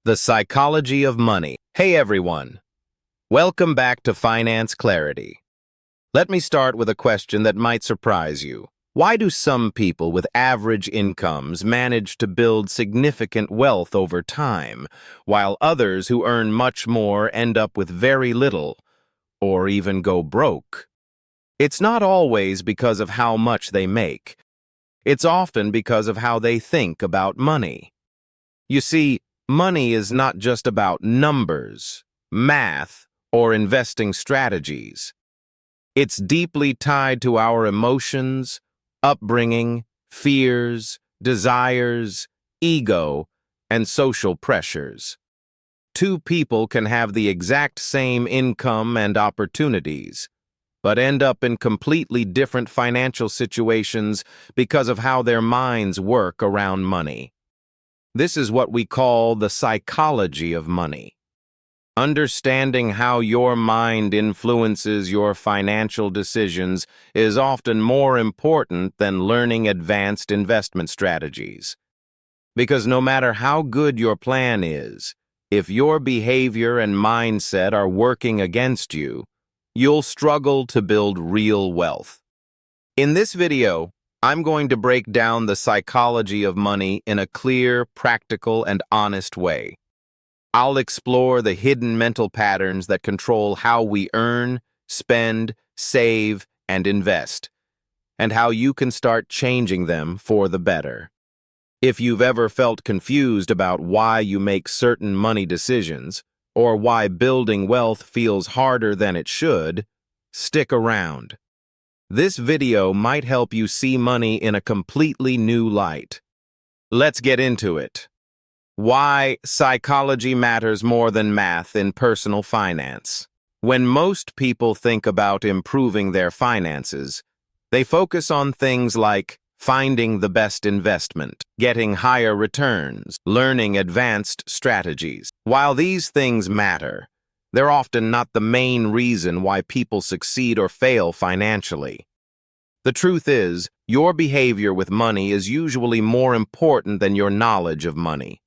The psychology of money. Hey everyone, welcome back to Finance Clarity. Let me start with a question that might surprise you. Why do some people with average incomes manage to build significant wealth over time, while others who earn much more end up with very little, or even go broke? It's not always because of how much they make. It's often because of how they think about money. You see, money is not just about numbers, math, or investing strategies. It's deeply tied to our emotions, upbringing, fears, desires, ego, and social pressures. Two people can have the exact same income and opportunities, but end up in completely different financial situations because of how their minds work around money. This is what we call the psychology of money. Understanding how your mind influences your financial decisions is often more important than learning advanced investment strategies. Because no matter how good your plan is, if your behavior and mindset are working against you, you'll struggle to build real wealth. In this video, I'm going to break down the psychology of money in a clear, practical, and honest way. I'll explore the hidden mental patterns that control how we earn, spend, save, and invest, and how you can start changing them for the better. If you've ever felt confused about why you make certain money decisions, or why building wealth feels harder than it should, stick around. This video might help you see money in a completely new light. Let's get into it. Why psychology matters more than math in personal finance. When most people think about improving their finances, they focus on things like finding the best investment, getting higher returns, learning advanced strategies. While these things matter, they're often not the main reason why people succeed or fail financially. The truth is, your behavior with money is usually more important than your knowledge of money.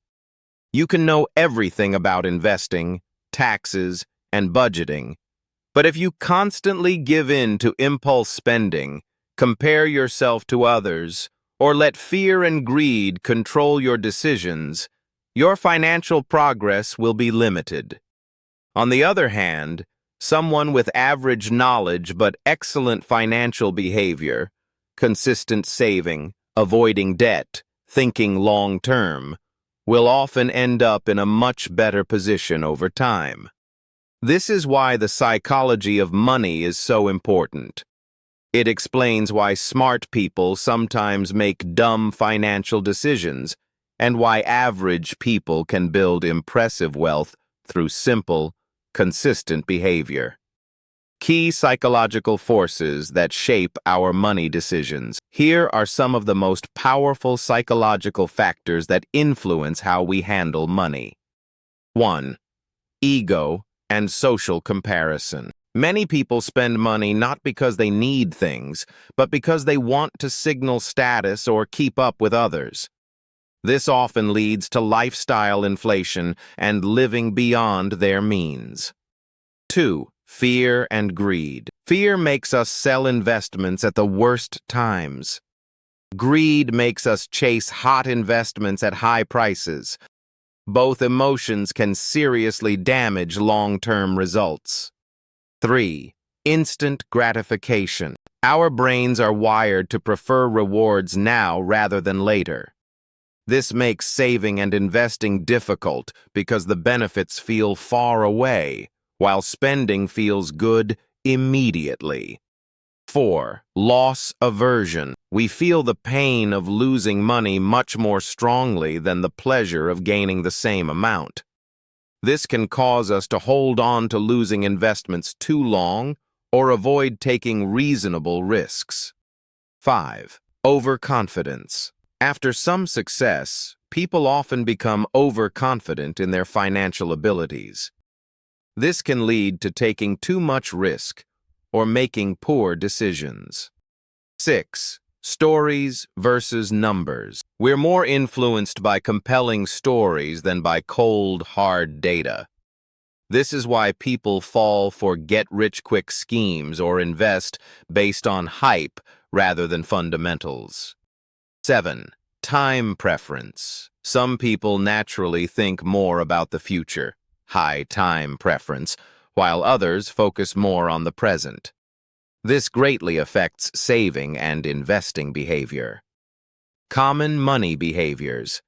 You can know everything about investing, taxes, and budgeting, but if you constantly give in to impulse spending, compare yourself to others, or let fear and greed control your decisions, your financial progress will be limited. On the other hand, someone with average knowledge but excellent financial behavior, consistent saving, avoiding debt, thinking long-term, will often end up in a much better position over time. This is why the psychology of money is so important. It explains why smart people sometimes make dumb financial decisions, and why average people can build impressive wealth through simple, consistent behavior. Key psychological forces that shape our money decisions. Here are some of the most powerful psychological factors that influence how we handle money. 1. Ego and social comparison. Many people spend money not because they need things, but because they want to signal status or keep up with others. This often leads to lifestyle inflation and living beyond their means. 2. Fear and greed. Fear makes us sell investments at the worst times. Greed makes us chase hot investments at high prices. Both emotions can seriously damage long-term results. 3. Instant gratification. Our brains are wired to prefer rewards now rather than later. This makes saving and investing difficult because the benefits feel far away, while spending feels good immediately. 4. Loss aversion. We feel the pain of losing money much more strongly than the pleasure of gaining the same amount. This can cause us to hold on to losing investments too long or avoid taking reasonable risks. 5. Overconfidence. After some success, people often become overconfident in their financial abilities. This can lead to taking too much risk or making poor decisions. 6. Stories versus numbers. We're more influenced by compelling stories than by cold, hard data. This is why people fall for get-rich-quick schemes or invest based on hype rather than fundamentals. 7. Time preference. Some people naturally think more about the future, high time preference, while others focus more on the present. This greatly affects saving and investing behavior. Common money behaviors.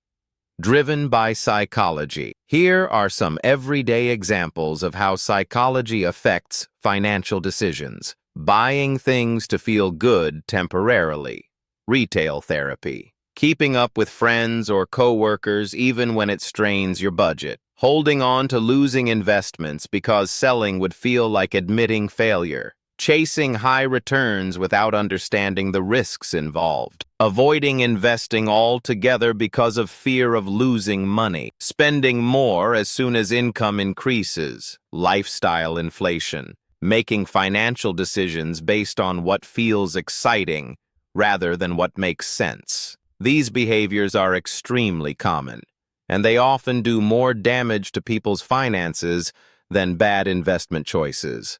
Driven by psychology. Here are some everyday examples of how psychology affects financial decisions. Buying things to feel good temporarily. Retail therapy. Keeping up with friends or coworkers even when it strains your budget. Holding on to losing investments because selling would feel like admitting failure. Chasing high returns without understanding the risks involved. Avoiding investing altogether because of fear of losing money. Spending more as soon as income increases. Lifestyle inflation. Making financial decisions based on what feels exciting rather than what makes sense. These behaviors are extremely common, and they often do more damage to people's finances than bad investment choices.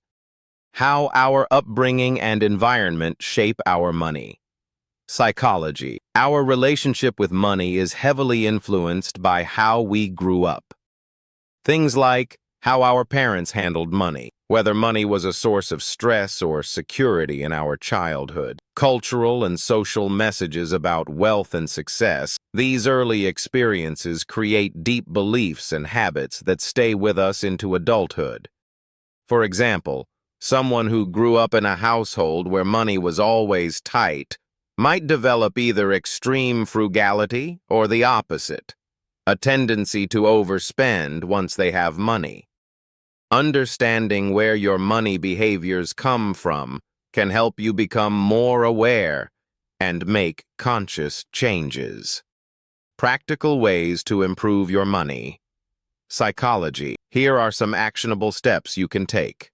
How our upbringing and environment shape our money. Psychology. Our relationship with money is heavily influenced by how we grew up. Things like how our parents handled money, whether money was a source of stress or security in our childhood. Cultural and social messages about wealth and success. These early experiences create deep beliefs and habits that stay with us into adulthood. For example, someone who grew up in a household where money was always tight might develop either extreme frugality or the opposite, a tendency to overspend once they have money. Understanding where your money behaviors come from can help you become more aware and make conscious changes. Practical ways to improve your money. Psychology. Here are some actionable steps you can take.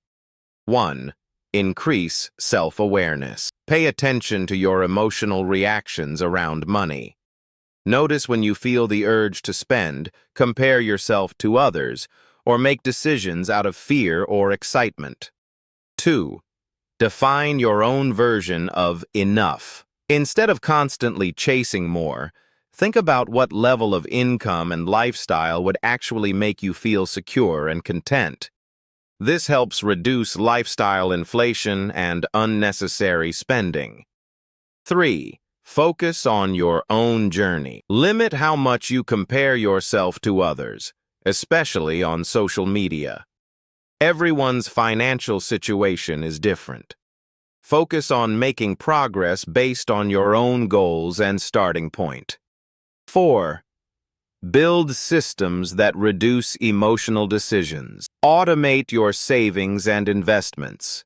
1. Increase self-awareness. Pay attention to your emotional reactions around money. Notice when you feel the urge to spend, compare yourself to others, or make decisions out of fear or excitement. 2. Define your own version of enough. Instead of constantly chasing more, think about what level of income and lifestyle would actually make you feel secure and content. This helps reduce lifestyle inflation and unnecessary spending. 3. Focus on your own journey. Limit how much you compare yourself to others, especially on social media. Everyone's financial situation is different. Focus on making progress based on your own goals and starting point. 4. Build systems that reduce emotional decisions. Automate your savings and investments.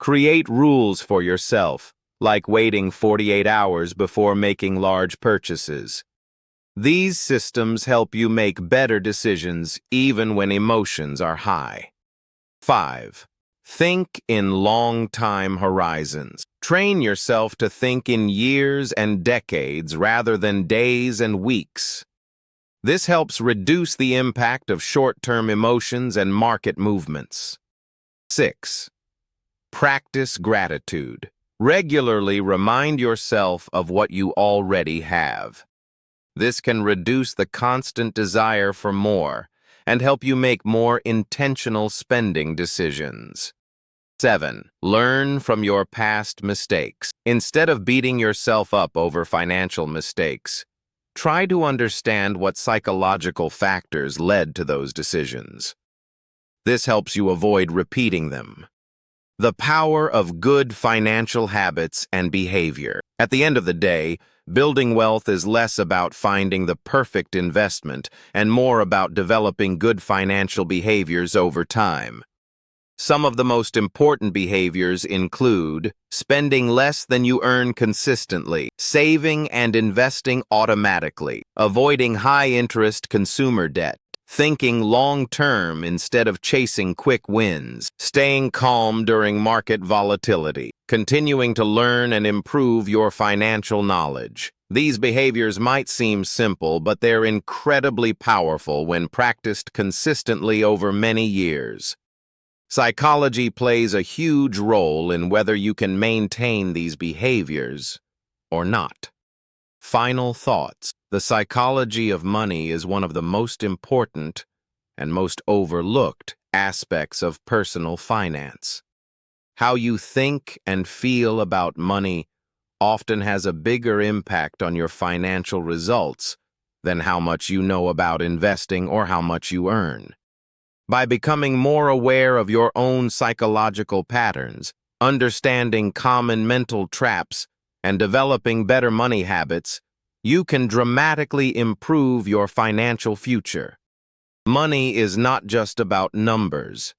Create rules for yourself, like waiting 48 hours before making large purchases. These systems help you make better decisions even when emotions are high. 5. Think in long-time horizons. Train yourself to think in years and decades rather than days and weeks. This helps reduce the impact of short-term emotions and market movements. 6. Practice gratitude. Regularly remind yourself of what you already have. This can reduce the constant desire for more and help you make more intentional spending decisions. 7. Learn from your past mistakes. Instead of beating yourself up over financial mistakes, try to understand what psychological factors led to those decisions. This helps you avoid repeating them. The power of good financial habits and behavior. At the end of the day, building wealth is less about finding the perfect investment and more about developing good financial behaviors over time. Some of the most important behaviors include spending less than you earn consistently, saving and investing automatically, avoiding high-interest consumer debt, thinking long-term instead of chasing quick wins, staying calm during market volatility, continuing to learn and improve your financial knowledge. These behaviors might seem simple, but they're incredibly powerful when practiced consistently over many years. Psychology plays a huge role in whether you can maintain these behaviors or not. Final thoughts. The psychology of money is one of the most important and most overlooked aspects of personal finance. How you think and feel about money often has a bigger impact on your financial results than how much you know about investing or how much you earn. By becoming more aware of your own psychological patterns, understanding common mental traps, and developing better money habits, you can dramatically improve your financial future. Money is not just about numbers.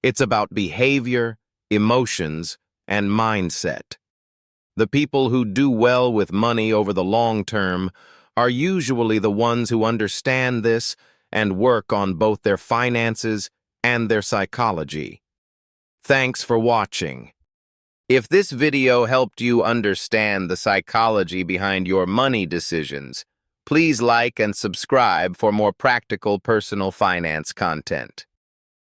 It's about behavior, emotions, and mindset. The people who do well with money over the long term are usually the ones who understand this and work on both their finances and their psychology. Thanks for watching. If this video helped you understand the psychology behind your money decisions, please like and subscribe for more practical personal finance content.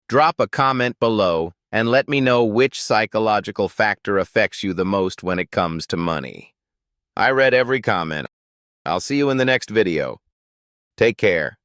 Drop a comment below and let me know which psychological factor affects you the most when it comes to money. I read every comment. I'll see you in the next video. Take care.